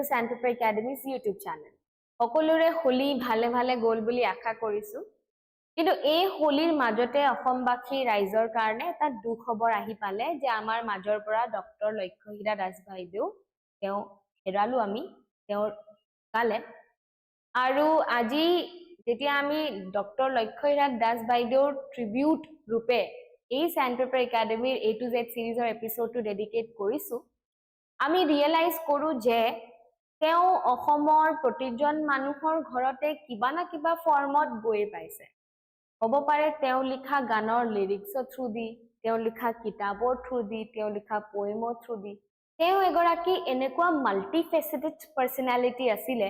to Sandpaper Academy's YouTube channel. Okolore holi bhale bhale gol boli akha korisu. Kintu ei holir majote Assambashi raizor karone eta dukh khobor ahi pale je amar major pora Dr. Lakshahira Das Baideu teo heralu ami teo kale aru aji jetia ami Dr. Lakshahira Das Baideur tribute rupe ei Sandpaper Academy A to Z series or episode to dedicate korisu. আমি realise কৰো যে তেও অসমৰ প্ৰতিজন মানুহৰ ঘৰতে কিবা না কিবা ফৰ্মত গৈ পাইছে হ'ব পাৰে তেও লিখা গানৰ লিৰিক্সৰ থ্ৰু দি তেও লিখা কিতাপৰ থ্ৰু দি তেও লিখা পোয়েমৰ থ্ৰু দি তেও এগৰাকী এনেকুৱা মাল্টি ফেসেটেড পাৰ্সোনালিটি আছিল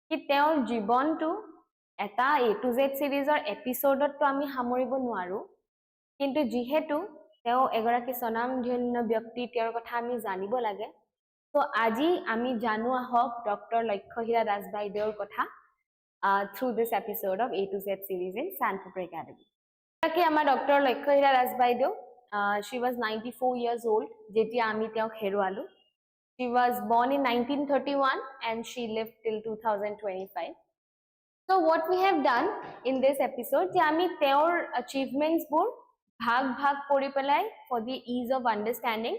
কি তেও জীৱনটো এটা A to Z সিৰিজৰ এপিসোডত তো আমি সামৰিব নোৱাৰো কিন্তু যেহেতু তেও এগৰাকী সনামধন্য ব্যক্তি তেওঁৰ কথা আমি জানিব লাগে So aji ami janu ahok Dr. Lakshahira Das Baideur kotha through this episode of A to Z series in Sandpaper Academy. Taki ama Dr. Lakshahira Das Baideur, she was 94 years old jetia ami teok herualu. She was born in 1931 and she lived till 2025. So what we have done in this episode je ami teor achievements bor bhag kori pelai for the ease of understanding.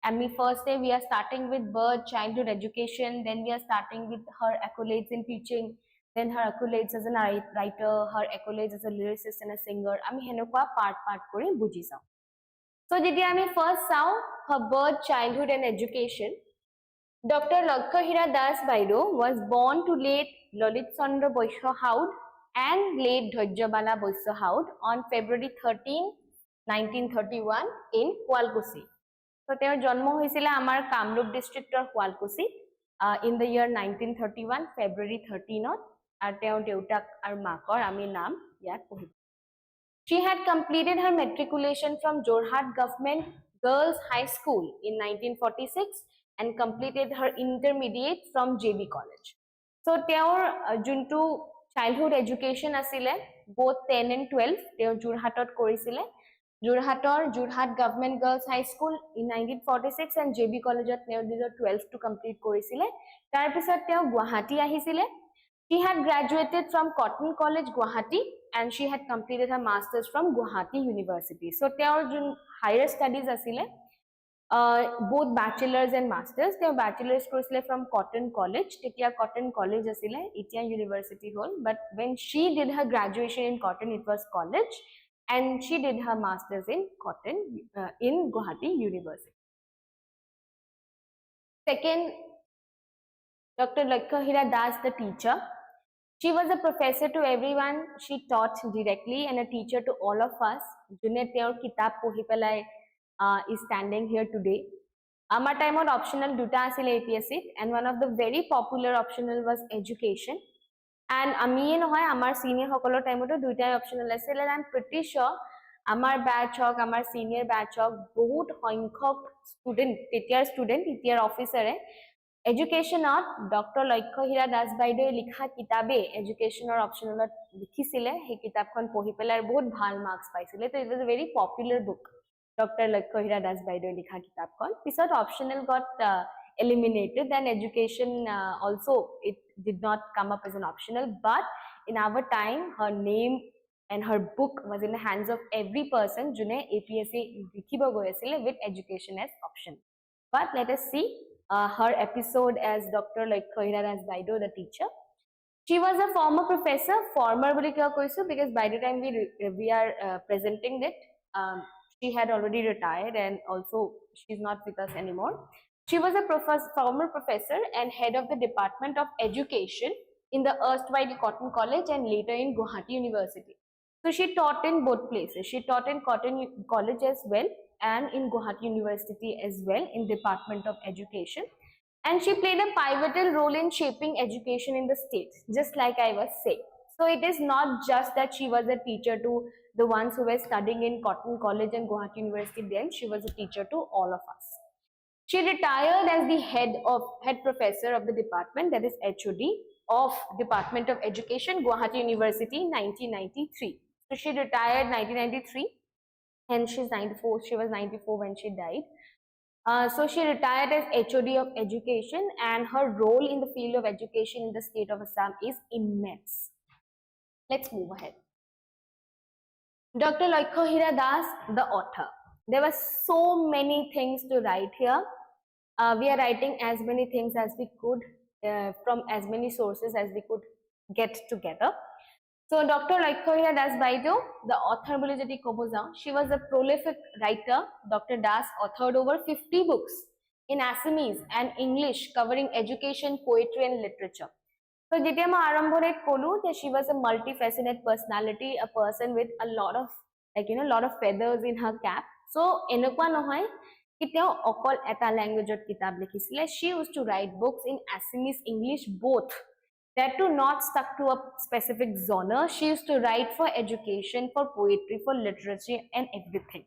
And first day we are starting with birth, childhood education, then we are starting with her accolades in teaching, then her accolades as a writer, her accolades as a lyricist and a singer. Ami henokwa part kori buji sao. So jeti ami first sao her birth, childhood and education. Dr. Lakshahira Das Baideur was born to late Lalit Chandra Boisho Haud and late Dhoyjabala Boisho Haud on February 13, 1931 in Kualkusi. So their janmo hoisile amar Kamrup district or Kualkusi in the year 1931 February 13 ar teo deutak ar makor ami naam yat pohib. She had completed her matriculation from Jorhat Government Girls High School in 1946 and completed her intermediate from JB College. So teor juntu childhood education asile both 10 and 12 teo Jorhatot korisile. Jorhat Government Girls High School in 1946 and JB College at Neo 12 to complete korisile. Tar pisot teo Guwahati ahisile. She had graduated from Cotton College Guwahati and she had completed her masters from Guwahati University. So teo jun higher studies asile both bachelors and masters. Teo bachelors korisile from Cotton College. Tetia Cotton College asile itia university hol, but when she did her graduation in Cotton it was college. And she did her masters in Cotton in Guwahati University. Second, Dr. Lakshahira Das, the teacher. She was a professor to everyone. She taught directly and a teacher to all of us. June teor kitab pohi pelai is standing here today. Amar time on optional duta asil APSC and one of the very popular optional was education. And ami nohoy amar senior hokolor time to duitai optional asil and I'm pretty sure amar batch hok amar senior batch hok bahut সংখ্যক student tetiar officer education ot Dr. Lakshahira Das Baideur likha kitabe education or optional likhisile he kitabkhon pohi pelai bahut bhal marks paisile. So it was a very popular book, Dr. Lakshahira Das Baideur likha kitabkhon. Pisot optional got eliminated and education also it did not come up as an optional, but in our time her name and her book was in the hands of every person june APSC likhibo goi asile with education as option. But let us see her episode as Dr. Lakshahira Das Baideur, the teacher. She was a former professor, former boli kya koisu because by the time we are presenting it she had already retired and also she is not with us anymore. She was a former professor and head of the Department of Education in the erstwhile Cotton College and later in Guwahati University. So she taught in both places. She taught in Cotton College as well and in Guwahati University as well in Department of Education. And she played a pivotal role in shaping education in the state, just like I was saying. So it is not just that she was a teacher to the ones who were studying in Cotton College and Guwahati University then, she was a teacher to all of us. She retired as the head professor of the department, that is HOD, of Department of Education, Guwahati University in 1993. So she retired 1993 and she's 94. She was 94 when she died. So she retired as HOD of education, and her role in the field of education in the state of Assam is immense. Let's move ahead. Dr. Lakshahira Das, the author. There were so many things to write here. We are writing as many things as we could from as many sources as we could get together. So Dr. Lakshahira Das Baido, the author bole jodi kobo jao, she was a prolific writer. Dr. Das authored over 50 books in Assamese and English covering education, poetry and literature. So jetia ma arambhonet kolu that she was a multifaceted personality, a person with a lot of lot of feathers in her cap. So enokwa nohoy ki teo okol eta language ot kitab likhisile. She used to write books in Assamese, English both. That too not stuck to a specific genre. She used to write for education, for poetry, for literature and everything.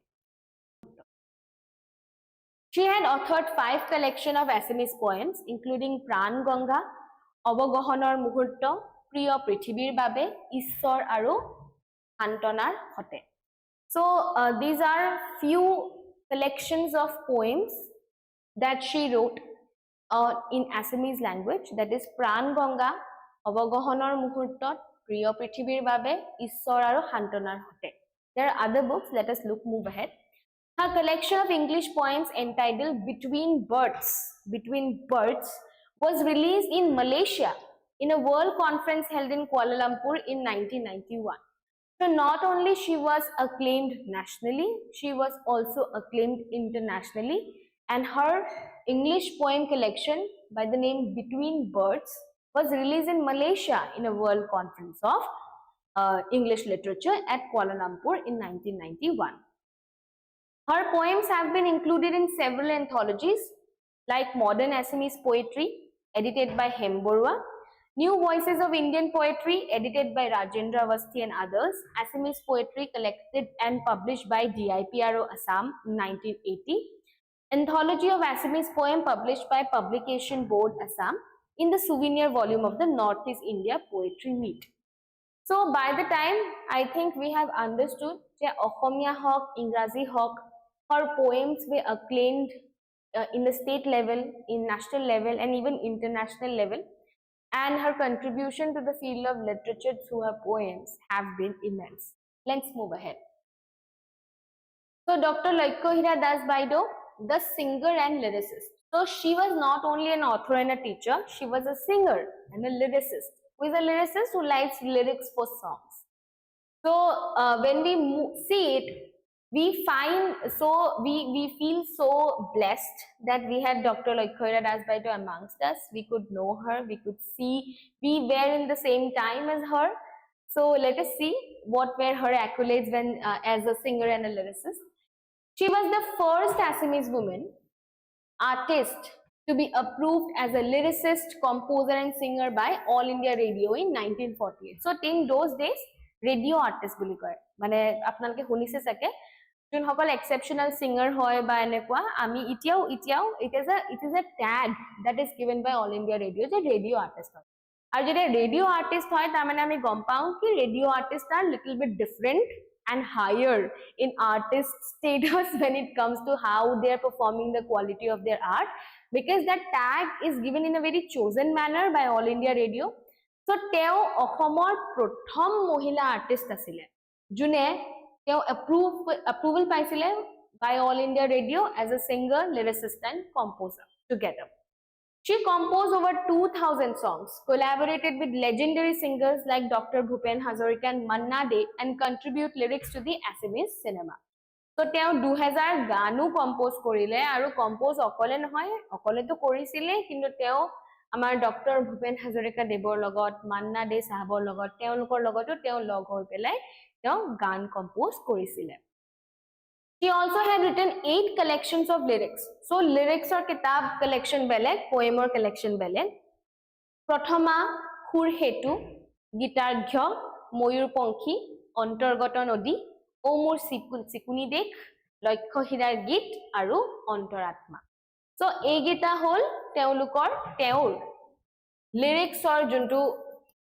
She had authored 5 collections of Assamese poems, including Pran Ganga, Obogohonor Muhurto, Priya Prithibir Babe, Ishwar Aru, Antonar Hote. So these are few collections of poems that she wrote in Assamese language, that is Pran Ganga, Obogohonor Muhurtot, Priya Prithibir Babe, Ishwar Aru Hantonar Hote. There are other books. Let us move ahead. Her collection of English poems entitled Between Birds was released in Malaysia in a world conference held in Kuala Lumpur in 1991. So not only she was acclaimed nationally, she was also acclaimed internationally, and her English poem collection by the name Between Birds was released in Malaysia in a world conference of English literature at Kuala Lumpur in 1991. Her poems have been included in several anthologies like Modern Assamese Poetry, edited by Hem Borua, New Voices of Indian Poetry, edited by Rajendra Avasthi and others, Assamese Poetry collected and published by DIPRO Assam in 1980, Anthology of Assamese Poem published by Publication Board Assam in the souvenir volume of the Northeast India Poetry Meet. So by the time I think we have understood that Assamese hok, Ingraji hok, her poems were acclaimed in the state level, in national level and even international level, and her contribution to the field of literature through her poems have been immense. Let's move ahead. So Dr. Lakshahira Das Baido, the singer and lyricist. So she was not only an author and a teacher, she was a singer and a lyricist. Who is a lyricist? Who writes lyrics for songs. So when we see it, we find we feel so blessed that we had Dr. Lakshahira Das Baido amongst us. We could know her, we could see, we were in the same time as her. So let us see what were her accolades when as a singer and a lyricist. She was the first Assamese woman artist to be approved as a lyricist, composer and singer by All India Radio in 1948. So in those days, radio artist boli koy. Mane apnaloke hunise sake jun hokol exceptional singer hoy ba enekwa ami itiao it is a tag that is given by All India Radio je radio artist hoy. Ar jede radio artist hoy tar mane ami gom paun ki radio artists are little bit different and higher in artist status when it comes to how they are performing the quality of their art, because that tag is given in a very chosen manner by All India Radio. So teo Ohomor prothom mohila artist asile june teo approval paisile by All India Radio as a singer, lyricist and composer together. She composed over 2,000 songs, collaborated with legendary singers like Dr. Bhupen Hazarika and Manna De, and contribute lyrics to the Assamese cinema. So teo 2000 ganu compose korile aru compose okole nohoy okole to korisile kintu teo amar Dr. Bhupen Hazarika Debor logot, Manna De sahabor logot, teolokor logoto teo log hoi pelai teo gan compose korisile. She also had written 8 collections of lyrics. So lyrics or kitab collection beleg, poem or collection beleg. Prathama, Khur Hetu, Gitarghya, Moyur Ponkhi, Antargata Nodi, Omur Sikuni Dek, Lakshahira Git, Aru Antaratma. So ei gita hol teolukor teor lyrics or juntu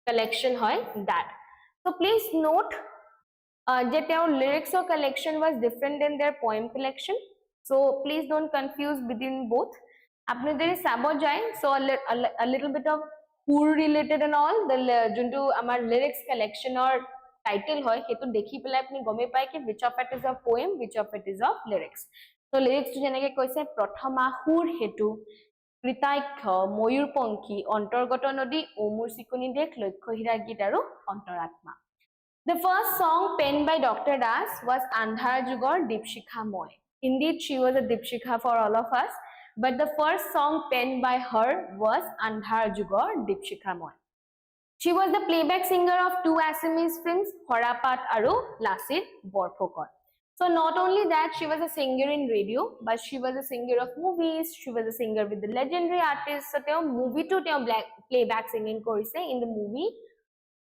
collection hoy that. So please note that their lyrics or collection was different than their poem collection. So please don't confuse between both. Apni jodi sabo jai, so a little bit of who related and all, the juntu amar lyrics collection or title hoy hetu dekhi pelai apni gome pai ki which of it is a poem, which of it is of lyrics. So lyrics to jeneke koise prathama hur hetu কৃতাক্ষ ময়ূরপঙ্খী অন্তর্গত নদী ওমুর চিকুনি দেশ লক্ষ্যহীৰা গীত আৰু অন্তৰাত্মা. The first song penned by Dr. Das was Andhar Jugor Deepshikha Moy. Indeed, she was a Deepshikha for all of us, but the first song penned by her was Andhar Jugor Deepshikha Moy. She was the playback singer of two Assamese films, Horapat aru Lasit Borphokot. So not only that, she was a singer in radio, but she was a singer of movies. She was a singer with the legendary artists. So teo movie to teo playback singing korise in the movie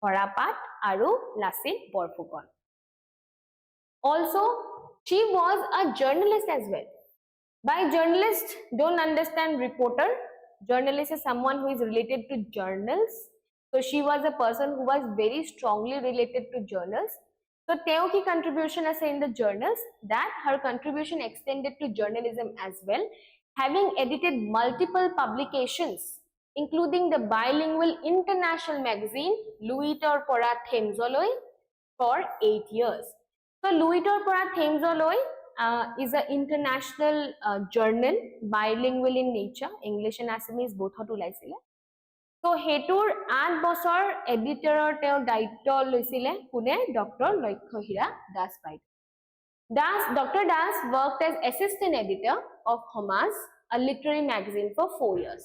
Horapat aru Lasit Borphokot. Also, she was a journalist as well. By journalist, don't understand reporter. Journalist is someone who is related to journals. So she was a person who was very strongly related to journals. So teo ki contribution as in the journals, that her contribution extended to journalism as well, having edited multiple publications, including the bilingual international magazine Luitor Pora Themsoloi for 8 years. So Luitor Pora Themsoloi is an international journal, bilingual in nature, English and Assamese both hot ulaisile. So hetur 8 বছৰ এডিটৰৰ তেওঁ দায়িত্ব লৈছিলে কোনে doctor Lakshyahira Das বাইদেউ. Dr. Das worked as assistant editor of Hamas, a literary magazine, for 4 years.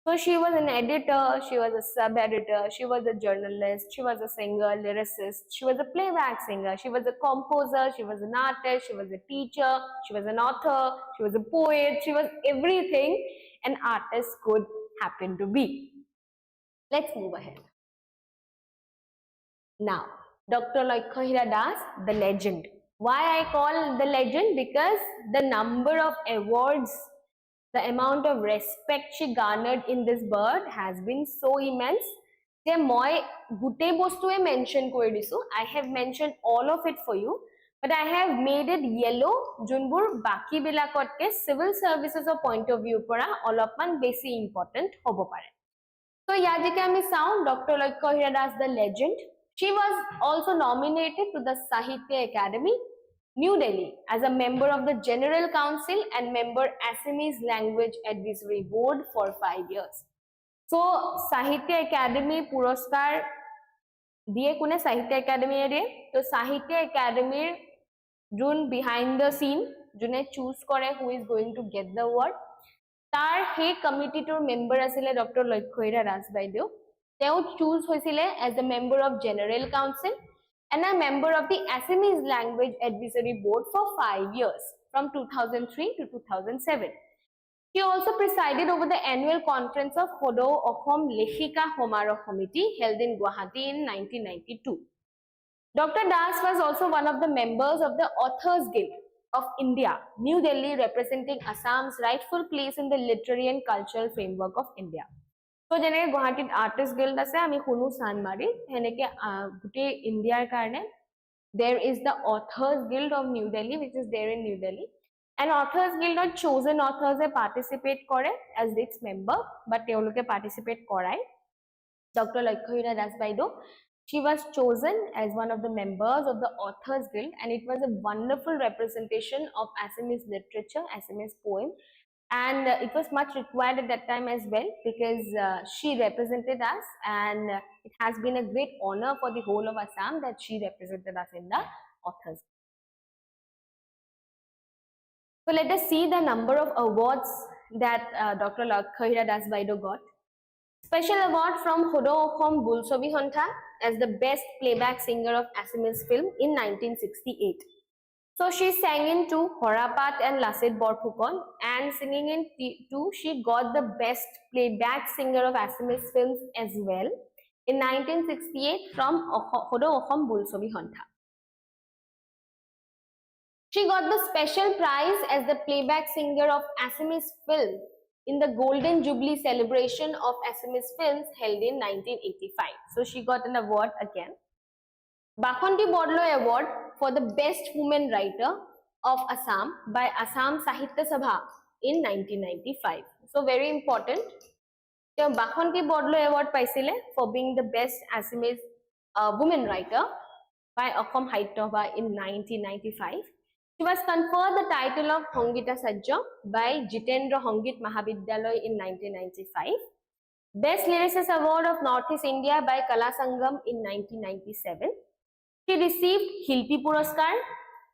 So she was an editor, she was a sub-editor, she was a journalist, she was a singer, lyricist, she was a playback singer, she was a composer, she was an artist, she was a teacher, she was an author, she was a poet, she was everything an artist could happen to be. Let's move ahead. Now, Dr. Lakshahira Das, the legend. Why I call the legend? Because the number of awards, the amount of respect she garnered in this bird has been so immense. যে মই গোটেই বস্তুৱে mention কৰি দিছো. I have mentioned all of it for you, but I have made it yellow যোনবোৰ বাকি বিলাকতকে civil services point of view পৰা অলপমান বেছি important হ'ব পাৰে. So yadike ami sound Dr. Lakshahira Das, the legend. She was also nominated to the Sahitya Academy, New Delhi, as a member of the General Council and member Assamese Language Advisory Board for 5 years. So Sahitya Academy Puraskar diye kune Sahitya Academy diye. So Sahitya Academy jun behind the scene june choose kore who is going to get the award. Tar he committee tour member asile Dr. Lakshahira Das বাইদেউ. Teo choose hoisile as a member of General Council and a member of the Assamese Language Advisory Board for 5 years from 2003 to 2007. She also presided over the annual conference of Hodo Okhom Leshika Homaro Committee held in Guwahati in 1992. Dr. Das was also one of the members of the Authors Guild of India, New Delhi, representing Assam's rightful place in the literary and cultural framework of India. So jeneke Guwahati Artist Guild ase ami hunu san mari heneke gute India karone there is the Authors Guild of New Delhi, which is there in New Delhi, and Authors Guild or chosen authors participate kore as its member, but teoloke participate korai. Dr. Lakshahira Das বাইদেউ, she was chosen as one of the members of the Authors Guild, and it was a wonderful representation of Assamese literature, Assamese poem, and it was much required at that time as well because she represented us, and it has been a great honor for the whole of Assam that she represented us in the Authors. So let us see the number of awards that Dr. Lakshahira Das বাইদেউ got. Special award from Hodo Okhom Bulsobi Hontha as the best playback singer of Assamese film in 1968. So she sang in two, Horapat and Lasit Borphokot, and singing in two, she got the best playback singer of Assamese films as well in 1968 from Hodo Okhom Bulsobi Hontha. She got the special prize as the playback singer of Assamese film in the Golden Jubilee celebration of Assamese films held in 1985. So she got an award again. Bakhanti Bodloy Award for the best woman writer of Assam by Assam Sahitya Sabha in 1995. So very important. তেওঁ বাসন্তী Bordoloi award পাইছিলে for being the best Assamese woman writer by Assam Sahitya Sabha in 1995. She was conferred the title of Sangita Sajja by Jitendra Sangit Mahavidyalaya in 1995. Best Lyricist Award of Northeast India by Kala Sangam in 1997. She received Hilpi Puraskar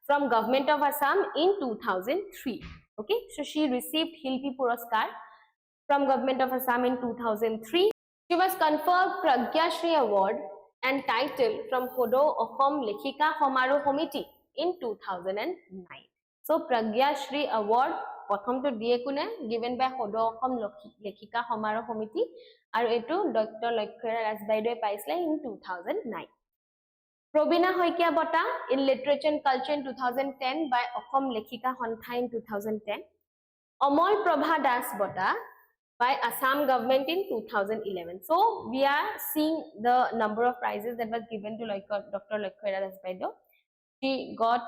from Government of Assam in 2003. Okay, so she received Hilpi Puraskar from Government of Assam in 2003. She was conferred Pragya Shri Award and title from Hodo Assam Lekhika Samaroh Committee in 2009. So Pragya Shri Award prothom to diye kune given by Hodo Assam Lekhika Samaroh Committee aru etu Dr. Lakshahira Rajbaidoi paisle in 2009. Probina Hoikia Bota in Literature and Culture in 2010 by Assam Lekhika Santha in 2010. Amol Prabha Das Bota by Assam government in 2011. So we are seeing the number of prizes that was given to Dr. Lakshahira Rajbaidoi. She got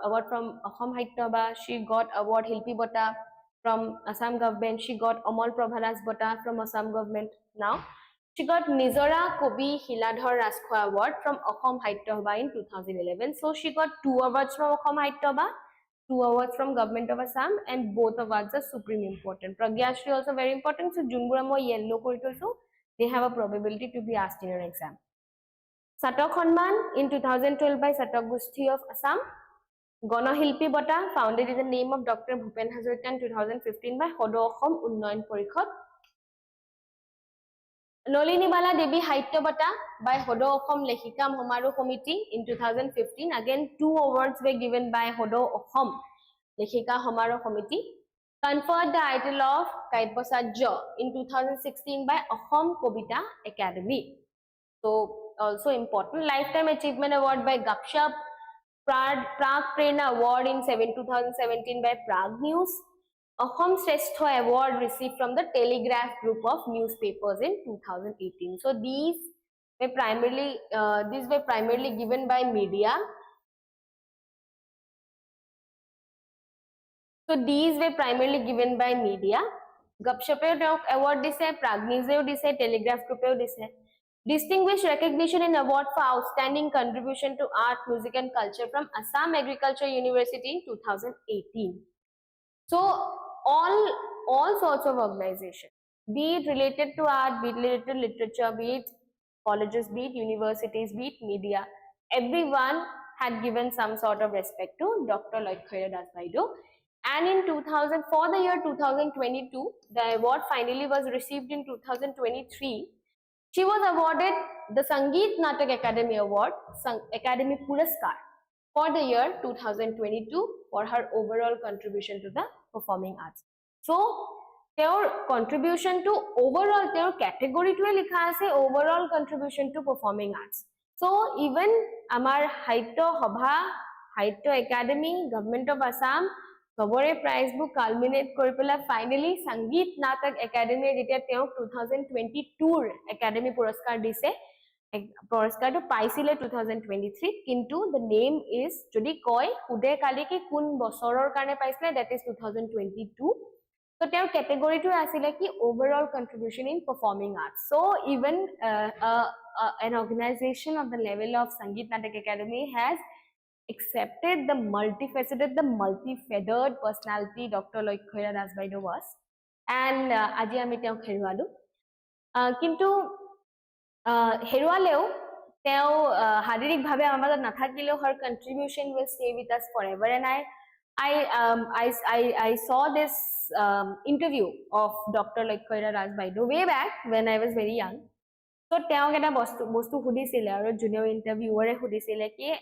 award from Assam Sahitya Sabha. She got award Hilpi Bota from Assam government. She got Amol Prabha Das Bota from Assam government. Now she got Nizora Kobi Hiladhar Raskhoa Award from Assam Sahitya Sabha in 2011. So she got 2 awards from Assam Sahitya Sabha, 2 awards from Government of Assam, and both awards are supreme important. Pragya Shri also very important. So Junbura mo yellow kori so they have a probability to be asked in your exam. Satok Honman in 2012 by Satok Gusti of Assam. Gonohilpi Bota founded in the name of Dr. Bhupen Hazarika in 2015 by Hodo Assam Unnoyan Porikhod. Nolinibala Devi Sahitya Bota by Hodo Assam Lekhika Samaroh Committee in 2015. Again, 2 awards were given by Hodo Assam Lekhika Samaroh Committee. Conferred the title of Kaipasajya in 2016 by Assam Kobita Academy. So also important. Lifetime Achievement Award by Gupshup. Prague Prerna Award in 2017 by Prague News. Assam Shrestha Award received from the Telegraph group of newspapers in 2018. So these were primarily given by media. Gupshup Award dise, Prague News dise, Telegraph group dise. Distinguished recognition and award for outstanding contribution to art, music and culture from Assam Agriculture University in 2018. So all sorts of organizations, be it related to art, be it related to literature, be it colleges, be it universities, be it media, everyone had given some sort of respect to Dr. Lakshahira Rajbaidoi. And in for the year 2022, the award finally was received in 2023. She was awarded the Sangeet Natak Academy Award, Academy Puraskar, for the year 2022 for her overall contribution to the performing arts. So, their contribution to overall, their category to likha ase overall contribution to performing arts. So, even amar Sahitya Sabha, Sahitya Academy, Government of Assam, Sobore prize book culminate kori pela finally Sangeet Natak Academy jetia teok 2022 Academy Puraskar dise. Puraskar to paisile 2023 kintu the name is jodi koi hude kali ki kun bosoror karone paisile, that is 2022. So their category to asile ki overall contribution in performing arts. So even an organization of the level of Sangeet Natak Academy has accepted the multifaceted, the multi-feathered personality Dr. Lakshahira Rajbaidoi was, and aji ami teok herualu. Kintu herualeo teo haririk bhabe amar majot nathakileo her contribution will stay with us forever. And I saw this interview of Dr. Lakshahira Rajbaidoi way back when I was very young. So teok eta bostu hudisile aru junior interviewer e hudisile ki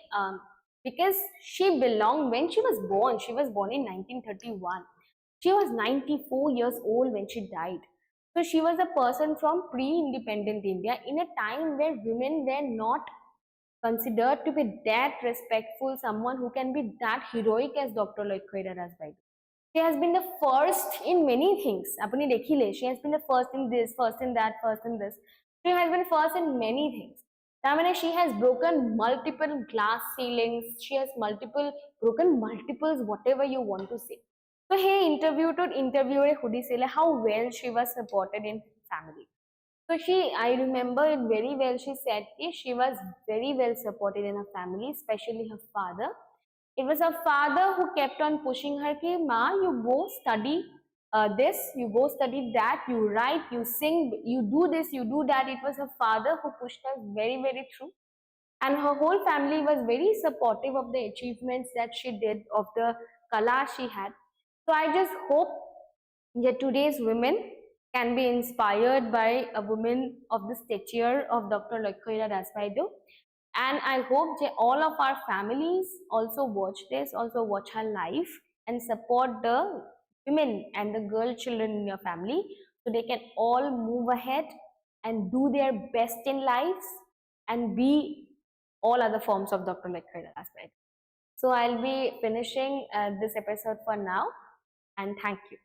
because she belonged when she was born in 1931. She was 94 years old when she died. So she was a person from pre-independent India in a time where women were not considered to be that respectful, someone who can be that heroic as Dr. Lakshahira Rajbaidoi. She has been the first in many things. Apuni dekhile, she has been the first in this, first in that, first in this. She has been first in many things. she has broken multiple glass ceilings, she has broken multiples, whatever you want to say. So he interviewer hudisile how well she was supported in family. So I remember it very well. She said she was very well supported in her family, especially her father. It was her father who kept on pushing her, ki, Ma, you go study this, you go study that, you write, you sing, you do this, you do that. It was her father who pushed her very, very through. And her whole family was very supportive of the achievements that she did, of the kala she had. So I just hope that today's women can be inspired by a woman of the stature of Dr. Lakshahira Daswaidu. And I hope that all of our families also watch this, also watch her life and support the women and the girl children in your family so they can all move ahead and do their best in lives and be all other forms of Dr. Lakshahira Daswaidu. So I'll be finishing this episode for now, and thank you.